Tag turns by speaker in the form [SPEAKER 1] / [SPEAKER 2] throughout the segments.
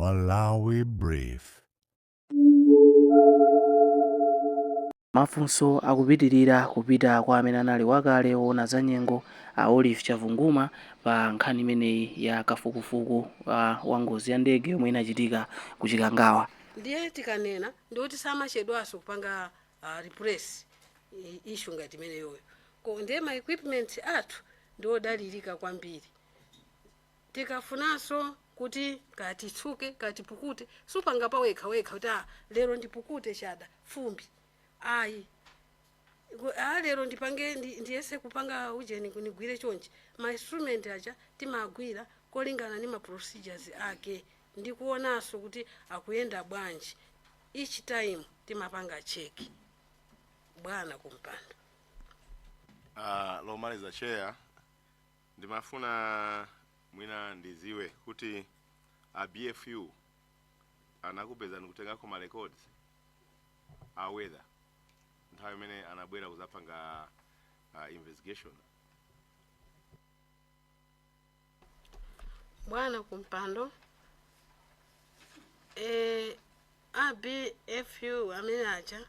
[SPEAKER 1] Malawi Brief.
[SPEAKER 2] Mafunso akupitirira kupita kwa amene anali wakale woona za nyengo a Olive Chavunguma pa nkhani imeneyi ya kafukufuku wa ngozi ya ndege yomwe inachitika ku Chikangawa.
[SPEAKER 3] Ndiye tikanena ndikuti samachedwaso kupanga replace issue ngati imeneyoyo. Ko ndiye ma equipment athu ndiodalirika kwambiri. Tikafunanso kuti kati tsuke kati pukute supanga pa wekha kuti lero ndipukute chada fumbi ayi lero ndipange ndiyese kupanga ujeni kunigwire chonchi ma instrument aja timagwira kolingana ni ma procedures ake ndikuonaso kuti akuyenda bwanji each time timapanga check bwana kumpanda.
[SPEAKER 4] Lomaliza chair ndimafuna mwina ndiziwe kuti a BFU anakupeza nikutengako ma records a weather nthawi imene anabwera kuzapanga investigation.
[SPEAKER 3] Bwana kumpando a BFU amene aja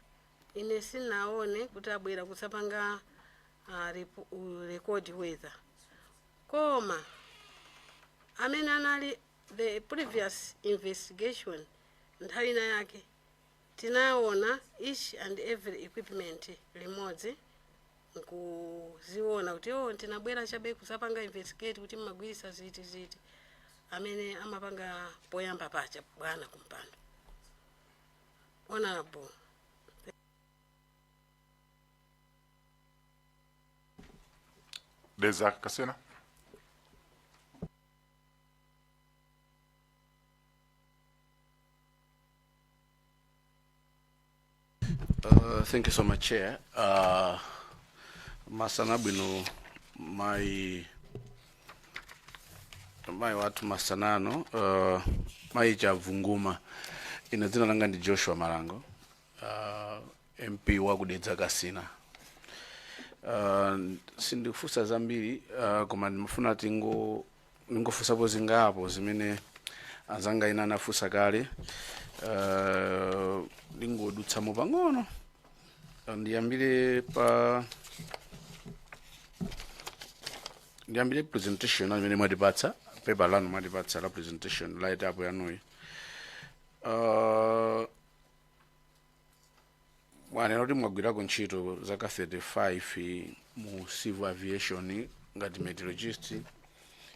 [SPEAKER 3] ine sinaone kuti abwera kusapanga record weather koma amene anali the previous investigation nthawi ina yake tinaona each and every equipment limodzi nkuziona kuti tinabwera chabe kusapanga investigate kuti mmagwirisa ziti amene amapanga poyamba pacha bwana kumpando. Honorable
[SPEAKER 5] Deza Kasena.
[SPEAKER 6] Thank you so much, Chair. Masana bwino mai watu masanano mai Chavunguma ina dzina langa ndi Joshua Malango, MP wa kudedza Kasina. Sindifusa zambiri koma ndimafuna ningofusapo zingapo zimene azanga ina nafusa kale ndingodutsamo pang'ono ndiyambire presentation imene mwatipatsa paper lanu mwatipatsa la presentation light up yanuyi. Mwanena kuti mwagwirako ntchito zaka 35 mu civil aviation ngati meteorologist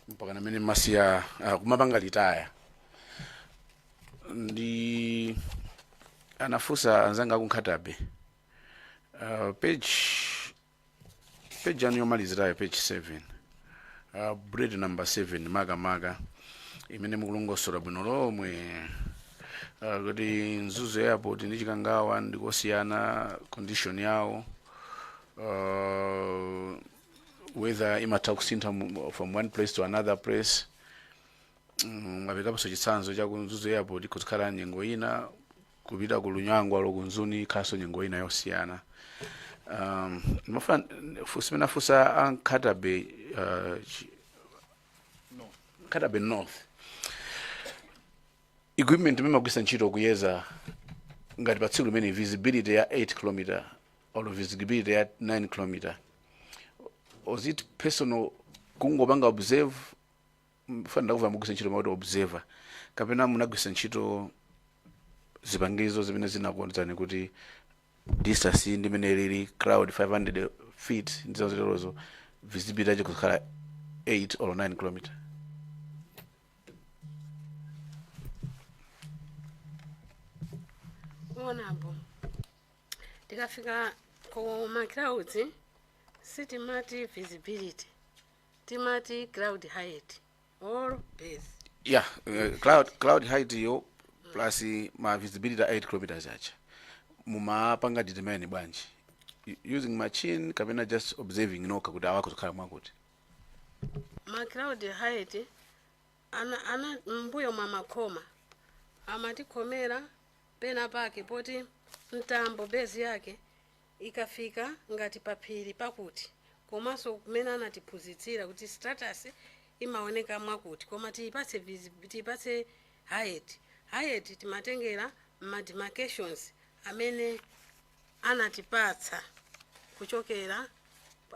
[SPEAKER 6] mpaka namene masiya kumapanga litaya. Ndi anafusa anzanga kunkhatabe page anu yomalizirayo page 7 bread number 7 maga imene mukulongosola bwino lomwe kuti Mzuzu Airport ndi Chikangawa ndikosiyana condition yawo whether imatha kusintha from one place to another place. Mapikapo chitsanzo cha ku Mzuzu Airport kuzikhala nyengo ina kupita ku Lunyangwa lokunzuni khaso nyengo ina yosiyana. Mafuna fusimena fusa Ankatabe Katabe North equipment imene magwisa ntchito kuyeza ngati pa tsiku limene visibility ya 8 km or visibility ya 9 km. Was it personal kungopanga observe fanda kuva mugwisa ntchito mauti observer kapena munagwisa ntchito zipangizo zimene zinakuonetsani kuti distance ndimene lili crowd 500 feet ndizozo visibility yacho kukhala 8 or 9 km?
[SPEAKER 3] Honorable tikafika ku ma clouds sitimati visibility timati cloud height or base.
[SPEAKER 6] Yeah, cloud height yo plus ma visibility 8 km acha mumapanga determine bwanji using machine kapena just observing noka kuti awako kukhala mwakuti.
[SPEAKER 3] Ma cloud height ana mbuyo mwa makoma amatikomera pena pake poti mtambo base yake ikafika ngati paphiri pakuti komanso kumene anatiphunzitsira kuti status imaoneka mwakuti koma tipatse height hayeti timatengera ma demarcations amene anatipatsa kuchokera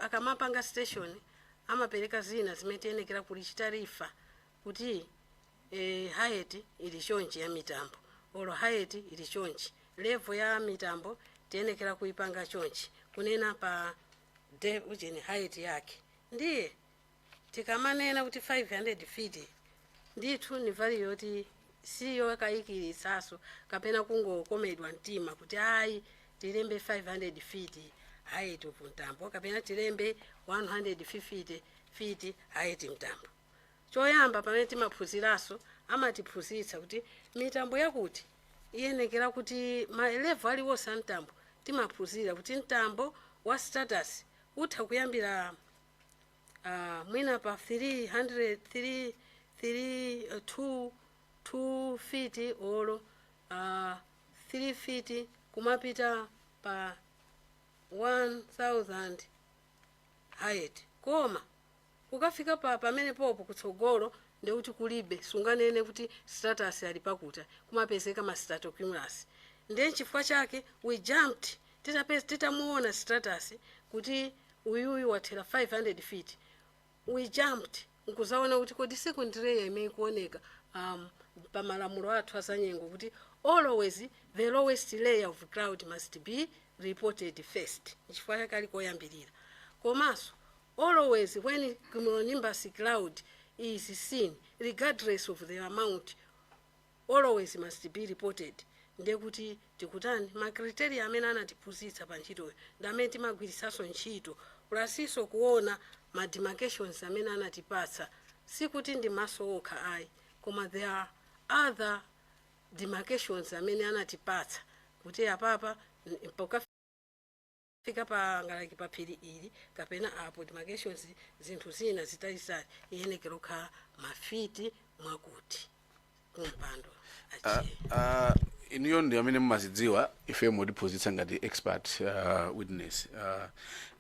[SPEAKER 3] akamapanga station amapereka zina zimene tiyenekera kulichita tarifa kuti hayeti ili chonchi ya mitambo olo hayeti ili chonchi level ya mitambo tiyenekera kuipanga chonchi kunena pa ujeni hayeti yake ndiye tikamanena kuti 500 feet ndithu ni value yoti siyo yakayikirisaso kapena kungokomedwa mtima kuti ayi tilembe 500 feet height of mtambo kapena tilembe 150 feet height mtambo. Choyamba pamene timaphunziraso amatiphunzitsa kuti mitambo yakuti iyenekera kuti maelevu aliwonse a mtambo timaphunzira kuti mtambo wa status utha kuyambira mwina pa 2 feet olo 3 feet kumapita pa 1000 height koma ukafika pamene popo kutsogolo ndekuti kulibe sunganene kuti status ali pakuta kumapezeka ma stratocumulus ndiye chifukwa chake we jumped titamuona status kuti uyuyu wathera 500 feet we jumped nkuzaona kuti kodi secondary imene kuoneka pamalamulo athu azanyengo kuti always the lowest layer of cloud must be reported first chifukwa chake ali koyambirira komanso always when cumulonimbus cloud is seen regardless of the amount always must be reported ndiye kuti tikutani makriteria amene anatiphunzitsa pa ntchitoyo ndamene timagwirisaso ntchito kulasiso kuona ma demarcations amene anatipatsa sikuti ndi maso okha ayi koma there are other demarcations amene anatipatsa kuti apapa fika pa ngalaki pa phiri ili kapena apo demarcations zinthu zina zitalizali iyenekera kukhala mafiti mwakuti kumpando
[SPEAKER 6] iniyo ndi amene mumazidziwa ife mutiphunzitsa ngati expert witness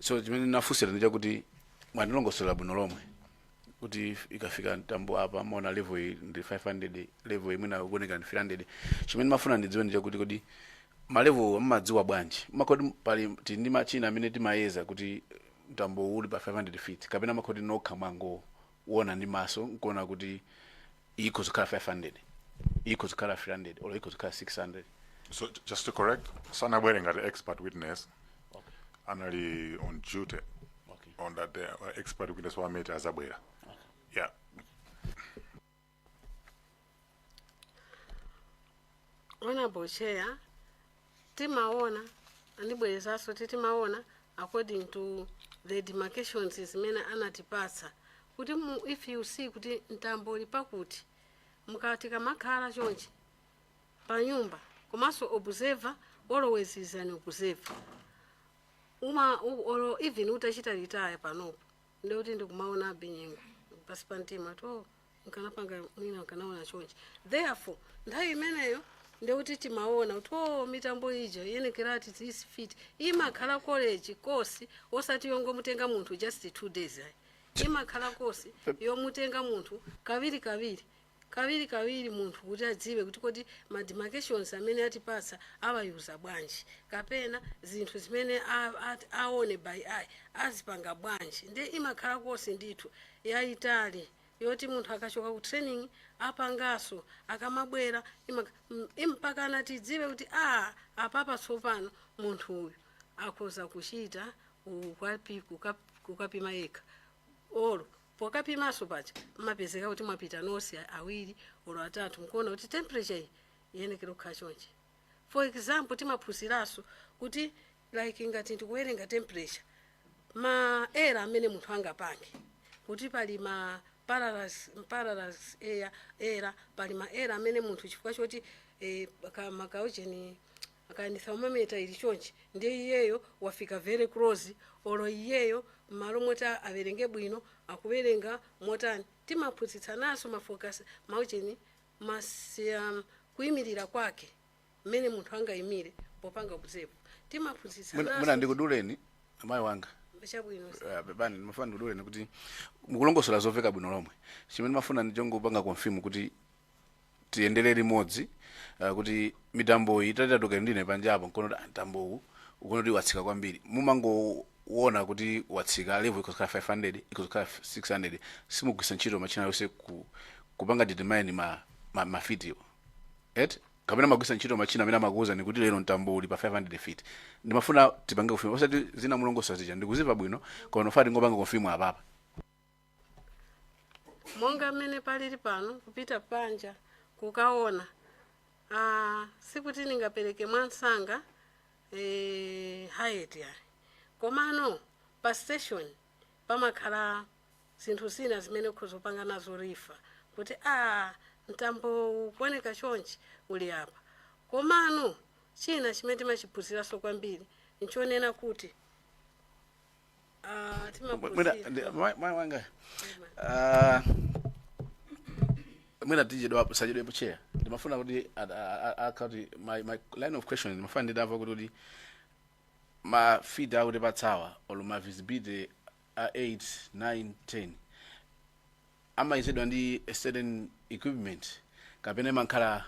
[SPEAKER 6] so chimene nafunsira ndi chakuti mwandilongosola bwino lomwe kuti ikafika mtambo apa mona level ndi 500 level imene akuoneka ndi 300 chimene mafuna ndidziwe ndi chakuti kodi malevel amadziwa bwanji makoti pali tindi machina amene timayeza kuti mtambo uli pa 500 feet kapena makoti nokha mwango uona ndi maso nkuona kuti iko zikhala 500 iko zikhala 300 or iko zikhala 600.
[SPEAKER 5] So just to correct, Sanabwere ngati expert witness anali on duty on that day, expert witness wa mete azabwera. Yeah.
[SPEAKER 3] Honorable Chair, timaona andibwerezaso timaona according to the demarcations zimene anatipatsa kuti if you see kuti mtambo uli pakuti mukati kamakhala chonchi pa nyumba komanso observer always is an observer or even utachita retire panopo ndikuti ndikumaona binyengo pasi pa mtima to nkanapanga mwina nkanaona chonchi therefore nthawi imeneyo ndikuti timaona kuti mitambo ija yenekera ati this fit imakhala college course osati yongomutenga munthu just 2 days imakhala course yomutenga munthu kaviri munthu kuti adziwe kuti kodi ma demarcations amene atipatsa awayuza bwanji kapena zinthu zimene aone by eye azipanga bwanji ndiye imakhala course ndithu yayitali yoti munthu akachoka ku training apangaso akamabwera impaka anatidziwe kuti apapa tsopano munthu uyu akhoza kuchita kukapima yekha olo pokapimaso pacha mapezeka kuti mwapita nosi awiri olo atatu mkuona kuti temperature iyenekera kukhala chonchi. For example timaphunziraso kuti like ngati ndikuwerenga temperature ma air amene munthu angapange kuti pali ma parallels air pali ma air amene munthu chifukwa choti makaujeni akani thermometer ili chonchi ndiye iyeyo wafika very close olo iyeyo malo moti averenge bwino akuverenga motani timaphunzitsa naso mafocus maujeni kuyimirira kwake mmene munthu angayimire popanga observe timaphunzitsa naso
[SPEAKER 6] muna ndikuduleni amayi wanga
[SPEAKER 3] chabwino
[SPEAKER 6] bani mafuna ndikuduleni kuti mukulongosola zoveka bwino lomwe chimene mafuna ndichongo panga confirm kuti tiendelee limodzi kuti mitambo iyi tatatuka ndine panjapo nkono mtambo uwu ukonoti watsika kwambiri mumangoona kuti watsika level ikuzikhala 500 ikuzikhala 600 simugwisa ntchito machina yonse kupanga determine mafitiwo et kapena magwisa ntchito machina amene amakuuza ni kuti lero mtambo uli pa 500 feet ndimafuna tipange confirm osati zina mulongoso zija ndikuzipa bwino kono fati ngopanga confirm apapa
[SPEAKER 3] monga mmene palili pano kupita panja kukaona sikuti ningapereke mwansanga height yani komano pa station pamakhala zinthu zina zimene ukuzopanga nazo rifa kuti mtambo ukuoneka chonchi uli apa komano china chimene timachiphunziranso kwambiri nchonena kuti
[SPEAKER 6] mwina tijedwa sajidwepo chair ndimafuna kuti akati my line of question ndimafuna ndidamva kuti ma feed out patsawa or ma visibility 8 9 10 amaizidwa ndi a certain equipment kapena mankhala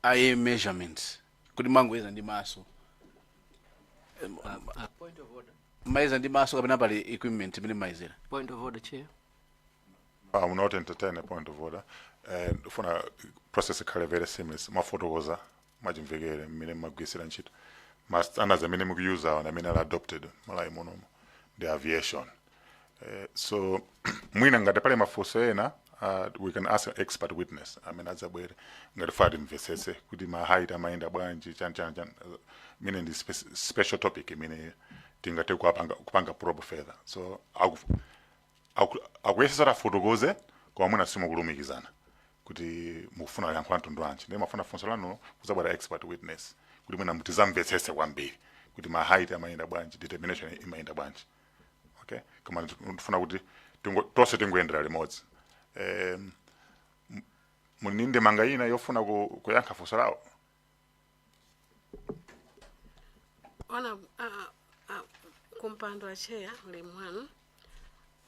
[SPEAKER 6] aye measurements kuti mangoyeza ndi maso
[SPEAKER 7] Point of order.
[SPEAKER 6] maiza ndi maso kapena pali equipment imene maizera
[SPEAKER 7] Point of order, Chair.
[SPEAKER 5] I will not entertain a point of order. And for a process ikhale very seamless. Mafotokoza majimvekere mmene magwisira ntchito. Standards amene mukuyuza amene are adopted malayi muno the aviation. So mwina ngati pale mafunso ena we can ask an expert witness amene adzabwere ngati fadi mvesese kuti ma height amayenda bwanji chan mine ndi special topic imene tingate kupanga probe further. So akuyesera fotokoze kwa mwina simukulumikizana kuti mukufuna yankho antundu anji ndi mafuna funso lanu kuzabwera expert witness kuti mwina mutizamvetsese kwambiri kuti ma height amayenda bwanji determination imayenda bwanji. Okay, kama ndifuna kuti tose tingoyendera limodzi. Muninde manga ina yofuna kuyankha funso lawo.
[SPEAKER 3] ona kumpando wa chair lemwano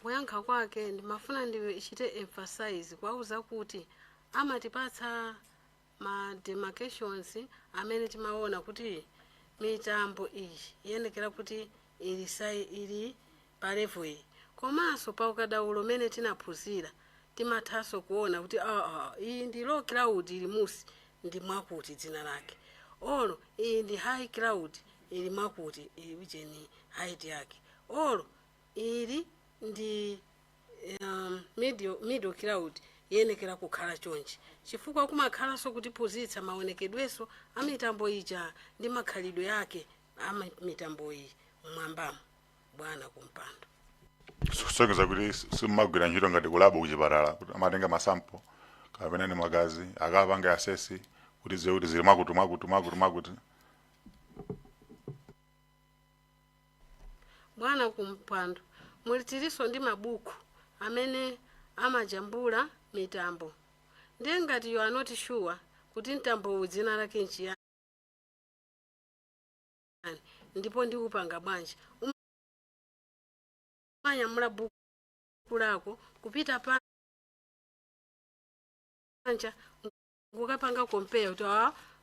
[SPEAKER 3] kuyankha kwake ndimafuna ndichite emphasize kwauza kuti amatipatsa ma demarcations amene timaona kuti mitambo iyi yenekera kuti ili pa level iyi komanso pa ukadaulo mene tinaphunzira timathaso kuona kuti iyi ndi low cloud ili musi ndi mwakuti dzina lake olo iyi ndi high cloud ili mwakuti ili ni height yake olo ili ndi middle cloud yenekera kukhala chonchi chifukwa kumakhalanso kutiphunzitsa maonekedweso amitambo ija ndi makhalidwe yake mitambo iyi mwambamo bwana kumpando.
[SPEAKER 5] Kusonyeza kuti simagwira ntchito ngati kulabo kuchipatala kuti amatenga masampo kapena ni magazi akapanga asesi kuti zeuti zili mwakuti.
[SPEAKER 3] Bwana kumpando mulitiriso ndi mabuku amene amajambula mitambo ndiye ngati you are not sure kuti mtambo dzina lake nchiyani ndipo ndikupanga bwanji umanyamula buku lako kupita panja ngukapanga compare kuti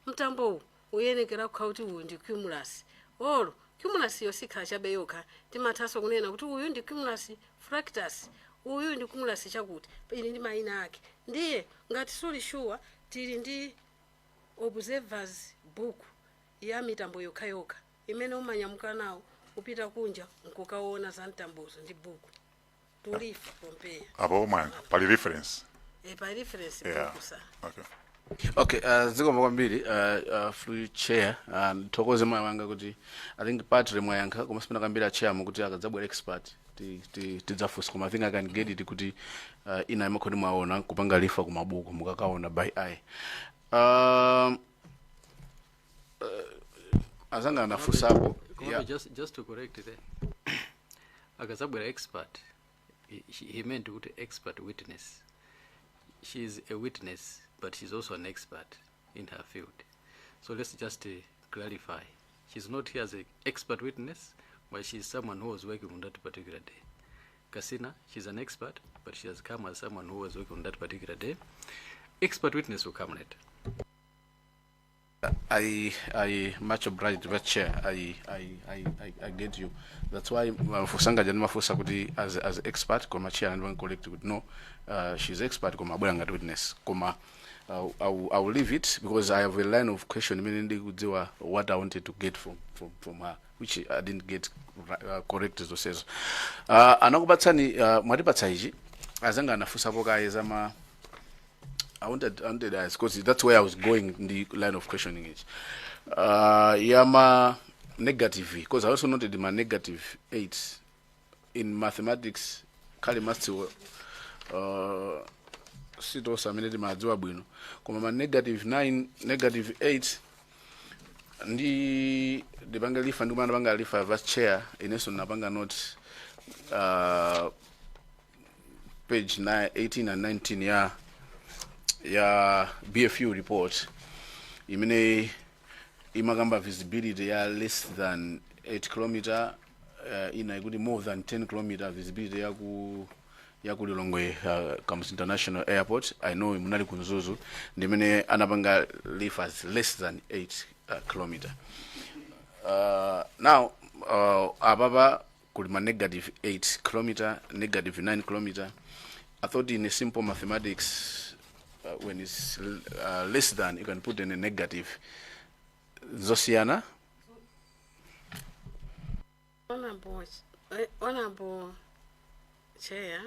[SPEAKER 3] mtambo uyenekera kukhala kuti uyu ndi cumulus olo cumulus yosikhala chabe yokha timathaso kunena kuti uyu ndi cumulus fractus uyu ndi cumulus chakuti ili ndi mayina ake ndiye ngati suli sure tili ndi observers book ya mitambo yokha imene umanyamuka nawo kupita kunja nkukaona za mtambozo ndi buku tulifu compare
[SPEAKER 5] Apo manga pali reference.
[SPEAKER 3] Pa reference
[SPEAKER 5] Yeah.
[SPEAKER 3] book sa.
[SPEAKER 6] okay zikoma kwambiri free chair thokoze moyo wanga kuti I think partly mwayankha koma sipena kambira chair mukuti akadzabwera expert tidzafunsa koma I think I can get it kuti ina imakhoti mwaona kupanga lifa kumabuku mukakaona by eye azanga anafunsapo yeah.
[SPEAKER 7] Just to correct it, akazabwera expert, he meant to put expert witness. She is a witness, but she's also an expert in her field. So let's just clarify. She's not here as an expert witness, but she's someone who was working on that particular day. Kasina, she's an expert, but she has come as someone who was working on that particular day. expert witness will come later.
[SPEAKER 6] I much obliged to the chair. I get you. That's why Fusanga Janma Fusa kuti as expert, koma chair and one collect would know she's expert, koma abwanga witness. Koma I will leave it because I have a line of question meaning what I wanted to get from her, which I didn't get correct as says. Anakubatsani mwatipatsaiji azanga anafusa poka ezama. I wanted to ask because that's where I was going in the line of questioning it. Yama negative because I also noted my negative 8 in mathematics. Kali master sito samine majua bwino. Koma ma negative 9, negative 8. Ndi dibanga lifa ndumana banga lifa vice chair ineso nabanga note page 18 and 19 ya BFU report imene imagamba visibility ya less than 8 km ina ikuti more than 10 km visibility ya ku Lilongwe Kamuzu International Airport. I know munali kunzuzu ndimene anapanga leave as less than 8 km. Now ababa kulima negative 8 km, negative 9 km. I thought in a simple mathematics when it's less than, you can put in a negative. Zosiana?
[SPEAKER 3] Honorable Chair,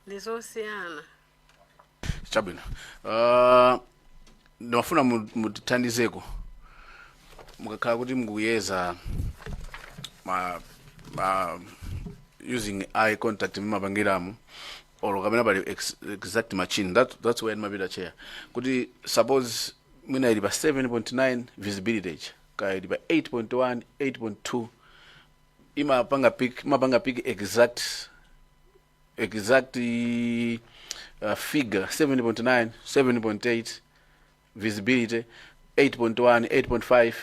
[SPEAKER 3] the Zosiana.
[SPEAKER 6] Chabino. Ndimafuna mutithandizeko. Mukakhala kuti mukuyeza using eye contact mumapangiramu. Or kamena bali exact machine. That's where mabida chair. Kuti suppose mwina iliba 7.9 visibility, kaya iliba 8.1, 8.2. Ima panga pick exact figure 7.9, 7.8 visibility, 8.1, 8.5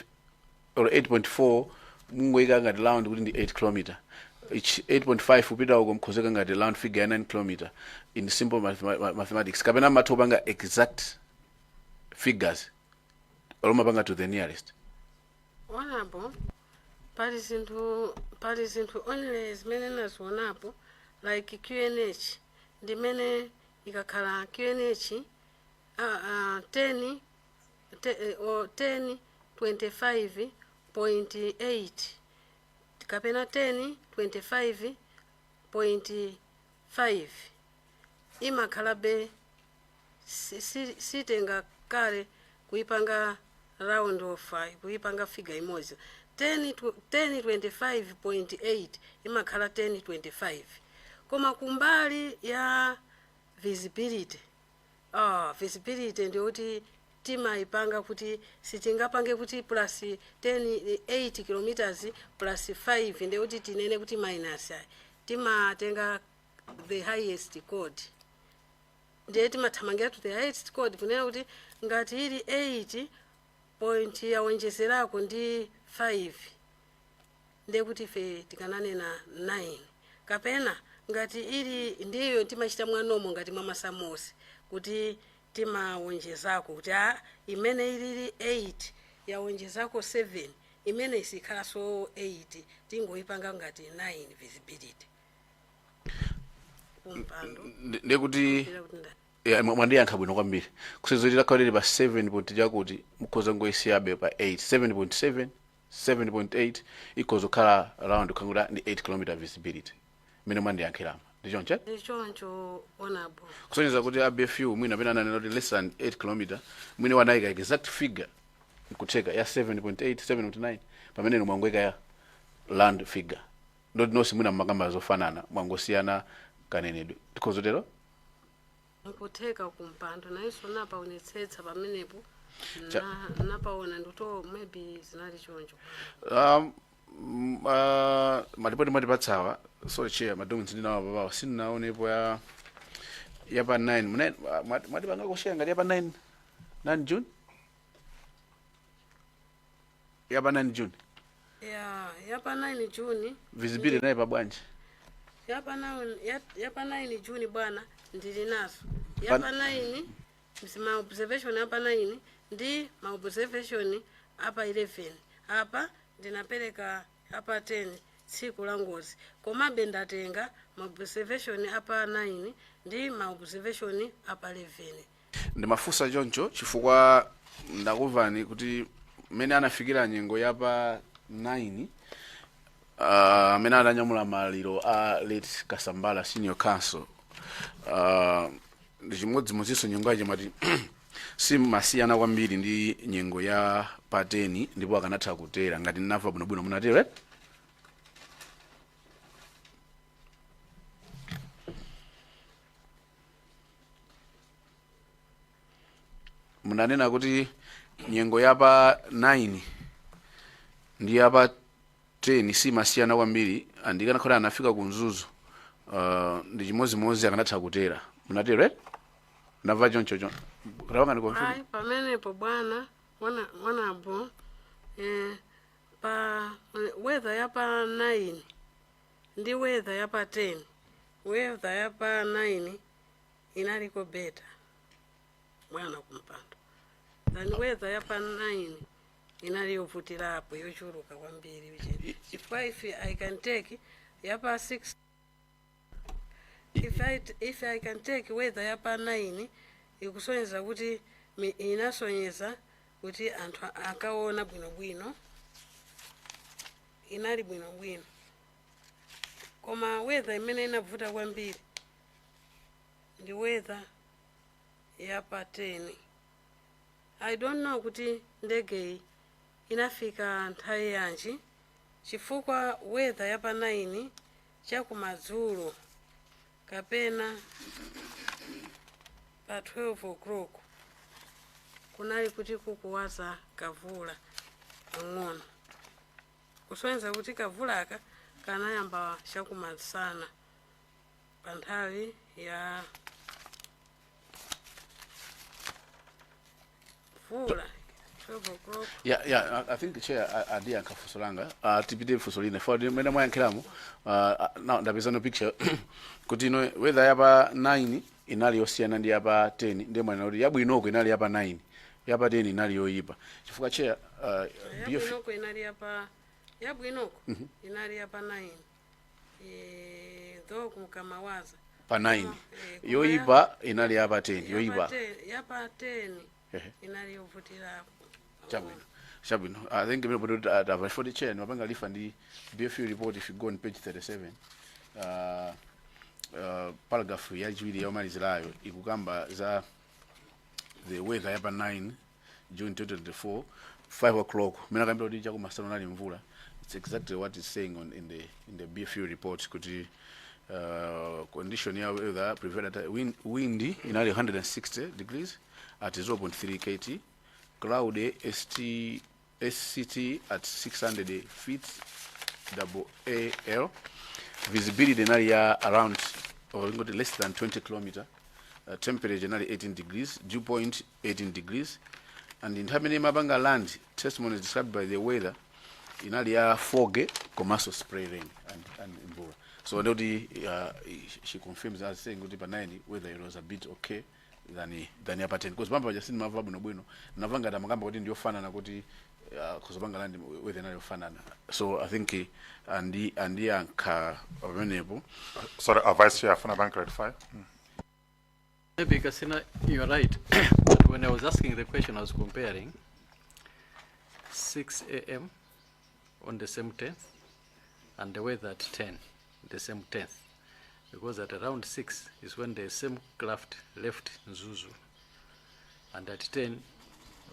[SPEAKER 6] or 8.4. Mungu ikanga round within the 8 km. Each 8.5 upita ukomkhozeka ngati round figure 9 km in simple mathematics. Kapena matobanga exact figures olomapanga to the nearest.
[SPEAKER 3] Honorable, pali zinthu only zimene nazionapo like QNH ndimene ikakhala QNH 10.25.8 kapena 10.25.5 imakhalabe sitenga kale kuipanga round of kuipanga figure imodzi. 10.25.8 imakhala 10.25 koma kumbali ya visibility visibility ndiyoti timaipanga kuti sitingapange kuti plus 8 kilometers plus 5 ndiyoti tinene kuti minus timatenga the highest code ndiye timathamangira to the highest code kunena kuti ngati ili 8 point yawonjezerako ndi 5 ndiye kuti fe tikananena 9 kapena ngati ili ndiyo timachita mwanomo ngati mwa masamosi kuti timawonjezako kuti imene ili 8 yawonjezako 7 imene isikhala so 8 tingoipanga ngati 9 visibility kumpando
[SPEAKER 6] ndekuti mwandiyankha bwino kwambiri kusezolera khalere pa 7 point jakuti mukhoza ngoisiyabe pa 8 7.7 7.8 ikhoza kukhala around kangula ndi 8 km visibility imene mwandiyankhirama ndichoncho
[SPEAKER 3] ndichoncho honorable
[SPEAKER 6] kusonyeza kuti ABFU mwina pena nanena kuti less than 8 km mwine wanayika exact figure nkutheka ya 7.8 7.9 pamene mwangweka ya land figure ndoti nonse mwina makamba zofanana mwangosiyana kanenedwe tikhozotero
[SPEAKER 3] nkutheka kumpando nayenso napaonetsetsa pamenepo napaona ndito maybe zinali choncho.
[SPEAKER 6] Malipoti matipatsawa sorry chair madongo ndinawa baba sinaonepo ya pa 9 matipanga kushare ngati ya pa 9 June ya pa 9 June
[SPEAKER 3] ya pa 9 June
[SPEAKER 6] visibility nayo pa bwanji
[SPEAKER 3] ya pa 9 June bwana ndili nazo ya pa 9 ma observation apa 9 ndi ma observation apa 11 apa ndinapereka apa 10 tsiku la ngozi komabe ndatenga ma observation apa 9 ndi ma observation apa 11.
[SPEAKER 6] Ndimafunsa choncho chifukwa ndakumvani kuti mmene anafikira nyengo yapa 9 amene adanyamula maliro a late Kasambala Senior Council ndi chimodzimodzinso nyengo yache mati simasiyana kwambiri ndi nyengo ya pa 10 ndipo akanatha kutera ngati ndinamva bwinobwino munatero munanena kuti nyengo yapa 9 ndi yapa 10 simasiyana kwambiri andikanakhala anafika ku Mzuzu ndi chimodzimodzi akanatha kutera munatero ndamva choncho
[SPEAKER 3] Ai pamenepo bwana wanabo pa weather yapa 9 ndi weather yapa 10 weather yapa 9 inaliko better bwana kumpando than weather yapa 9 inaliyovutirapo yochuluka kwambiri uje if I can take yapa 6 if I can take weather yapa 9 ikusonyeza kuti inasonyeza kuti anthu akaona bwinobwino inali bwinobwino koma weather imene inavuta kwambiri ndi weather yapa 10. I don't know kuti ndege inafika nthawi yanji chifukwa weather yapa 9 chakumadzulo kapena pa 12 o'clock kunali kuti kukuwaza kavula ng'ono kusonyeza kuti kavulaka kanayamba chakumasana pa nthawi ya vula 12 o'clock.
[SPEAKER 6] Yeah, I think chair adia nkafusolanga tipite fusolina for the mena mwayankhiramo now ndapeza no picture kuti no weather yapa 9 inali yosiyana ndi yapa 10 ndi mwana kuti yabwinoko inali yapa 9 yapa 10 inali yoyipa chifukwa chair
[SPEAKER 3] yabwinoko inali yapa yabwinoko inali yapa 9 though kumkamawaza
[SPEAKER 6] pa 9 yoyipa inali yapa 10 yoyipa
[SPEAKER 3] yapa 10 inali yovutirapo
[SPEAKER 6] Shabino, I think we put it for the chair. No banga lifa ndi BFU report if you go on page 37. Paragraph ya jwili ya malizirayo ikugamba za the weather yapa 9 June 2024 5 o'clock. Mina kambia udija kumasano nali mvula. It's exactly what it's saying in the BFU report. Kuti condition ya weather prevailed at windy inali 160 degrees at 0.3 kt. Cloudy SCT at 600 feet AL. Visibility in area around or less than 20 kilometers. Temperature nearly 18 degrees. Dew point 18 degrees. And in Hamene Mabanga land, testimony is described by the weather in area foggy, commercial spray rain and Mbura. So she confirms as saying good 9 weather it was a bit okay. Than yapa 10 because mamba just mava bwino navanga damagamba kuti ndiyofana kuti kuzobanga land weather nayo fanana so I think andi anka available.
[SPEAKER 5] Sorry, vice chair afuna bank clarify.
[SPEAKER 7] Maybe Kasina, you're right. But when I was asking the question, I was comparing 6 a.m. on the same 10th and the weather at 10, the same 10th. Because at around 6 is when the same craft left Zuzu. And at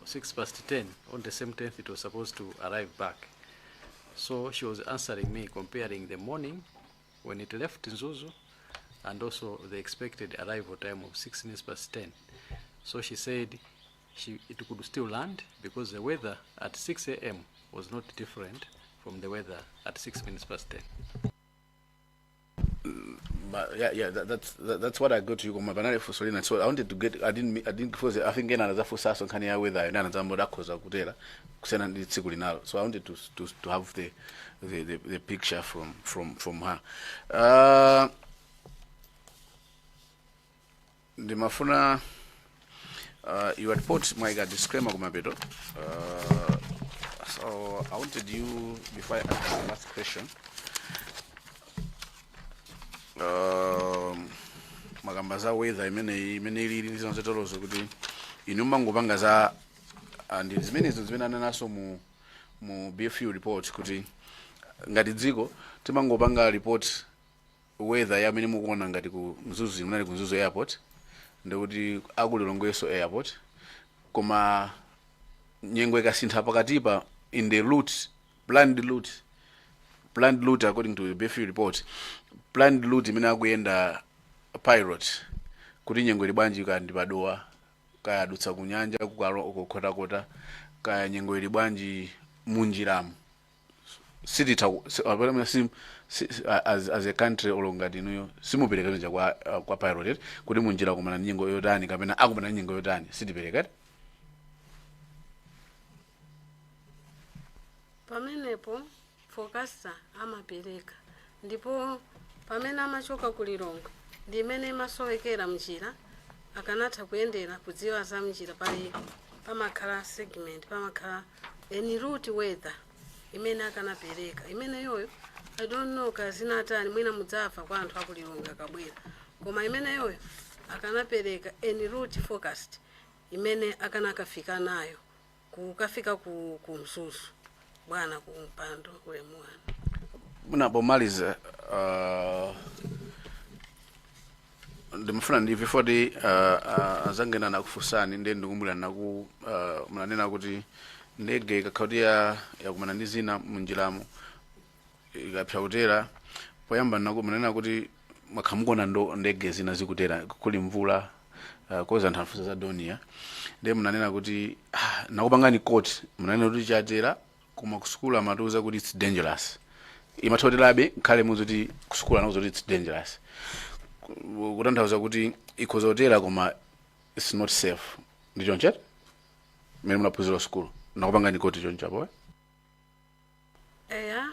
[SPEAKER 7] 6 past 10, on the same 10th, it was supposed to arrive back. So she was answering me, comparing the morning when it left Zuzu and also the expected arrival time of 6 minutes past 10. So she said it could still land because the weather at 6 a.m. was not different from the weather at 6 minutes past 10.
[SPEAKER 6] But yeah, that's what I got to you. So I wanted to get. I didn't because I think another for Sasso can hear weather and another Modacosa Kutera, Kusen Sigulinal. So I wanted to have the picture from her. The Mafuna Your report might got disclaimer kumapeto. So I wanted you, before I ask the last question, magamba za weather imene ili ndizo tolozo kuti inyumba ngopanga za and zimene ananaso mu BFU report kuti ngati dziko timangopanga report weather yamene mukuona ngati ku Mzuzu munali ku Mzuzu airport ndikuti akulilongweso airport koma nyengo ikasintha pakatipa in the route planned route according to the BFU report, planned route imene akuyenda pilot kuti nyengo ili bwanji kandi padowa kaya adutsa kunyanja kukhota kaya nyengo ili bwanji munjiramu as a country olongati inuyo simuperekeza kwa pilot kuti munjira kumana nyengo yotani kapena akumana nyengo yotani sitiperekati.
[SPEAKER 3] Pamenepo forecasta amapereka ndipo pamene amachoka kulilongo ndi imene imasowekera mnjira akanatha kuyendera kudziwa za mnjira pali pamakhala segment pamakhala any route weather imene akanapereka imene yoyo I don't know kazinatani mwina mudzafa kwa anthu akulilongo akabwera koma imene yoyo akanapereka any route forecast imene akanakafika nayo kukafika ku Mzuzu bwana kumpando kulemwana
[SPEAKER 6] munapomaliza ndimufuna ndi before the azangena nakufusani ndi ndikumbula naku munanena kuti ndege ikakhautiya yakumana ndi zina munjiramo ikapsa kutera poyamba naku munanena kuti makhamukona ndege zina zikutera kuli mvula koza nthafuza za Donia ndi munanena kuti nakupangani court munanena kuti chatera kuma kusukula amatuza kuti it's dangerous imathotelabe nkhale muzuti kusukula nazo kuti it's dangerous kutanthauza kuti ikhozotera koma it's not safe ndicho nchete mmene munaphunzira school nakupangani court chonchapo
[SPEAKER 3] eya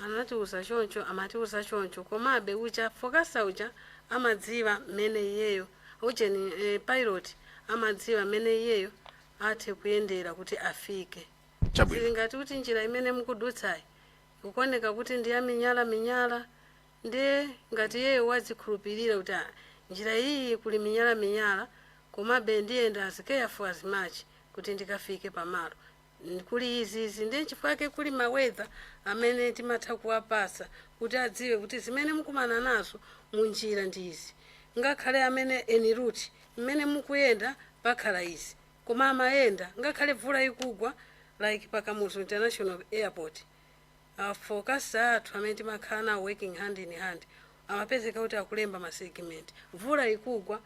[SPEAKER 3] anatiuza choncho amatiuza choncho komabe uja fokasa uja amadziwa mmene iyeyo ujeni pilot amadziwa mmene iyeyo athe kuyendera kuti afike ngati kuti njira imene mukudutsayi kukoneka kuti ndi ya minyala ndi ngati iyeyo wadzikhulupirira kuti njira iyi kuli minyala komabe ndiyenda as careful as much kuti ndikafike pamalo kuli izi ndi chifukwa kuli mawedha amene timatha kuwapasa kuti adziwe kuti zimene mukumana nazo munjira ndi izi ngakhale amene any route imene mukuyenda pakhala izi koma amayenda ngakhale mvula ikugwa like Pakamuzu International Airport forecasta athu amene timakhala working hand in hand amapezeka kuti akulemba masegment mvula ikugwa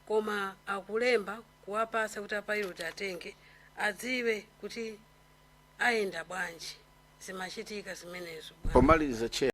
[SPEAKER 3] koma akulemba kuwapasa kuti apilot atenge adziwe kuti ayenda bwanji zimachitika zimenezo.
[SPEAKER 6] Pomaliza chair